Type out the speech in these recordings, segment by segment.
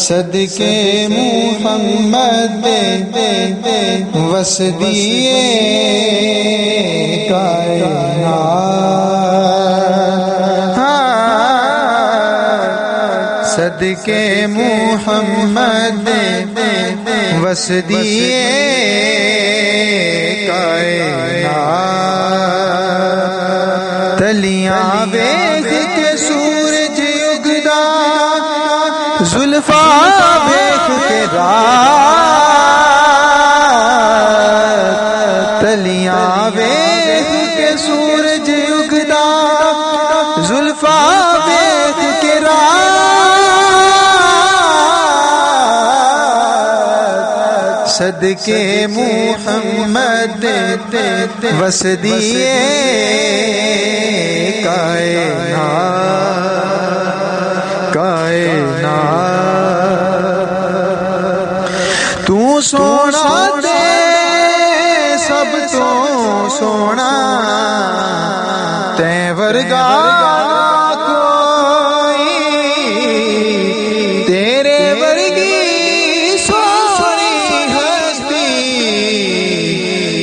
صدقے محمد وسدیے کائنات، صدقے محمد وسدیے کائنات، تلیاں بیخ کے سورج اگدا، زلفاں بیخ کے رات، تلیاں بیخ کے سورج اگدا، زلفاں بیخ کے رات، صدقے محمد وسدیے کائنات، تو سونا دے سب تو سونا، تے ورگا کوئی تیرے ورگی سونی ہستی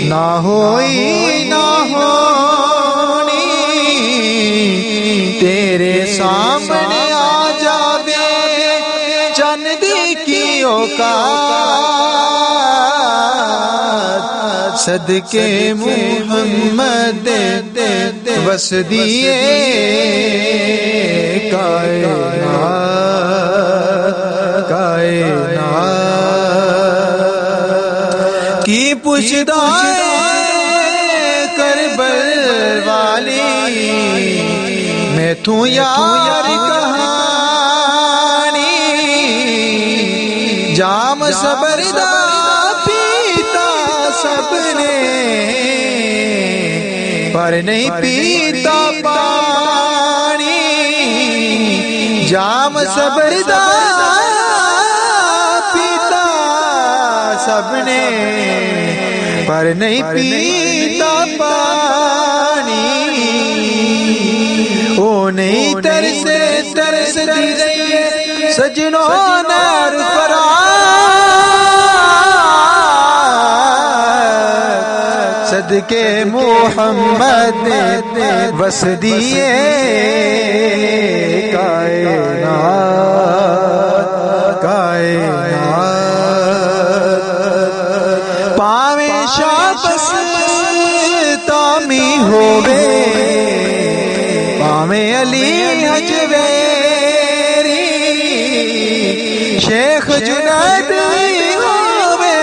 نہ ہوئی نہ ہونی، تیرے سامنے آ جاوے چند کی اوقات، صدقے محمد وسدیے کائنات، کی پوچھدا کربل والی، میں تو یار کہانی، جام صبر دا پیتا سب نے، پر نہیں پیتا پانی، جام صبر دا پیتا سب نے، پر نہیں پیتا پانی، او نہیں ترسے ترس دی رہی سجنوں نار فرات، صدقے محمد وسدیے کائنات، پاویں شابس تامی ہووے، پاویں علی حجویری، شیخ جنید ہووے،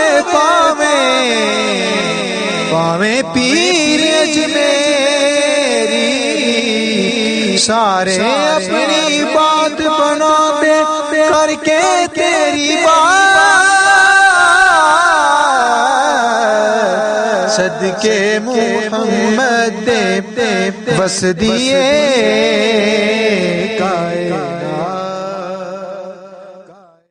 پاویں پیر اجمیری، سارے اپنی بات بناتے کر کے تیری بات، صدقے محمد وسدیے کائنات۔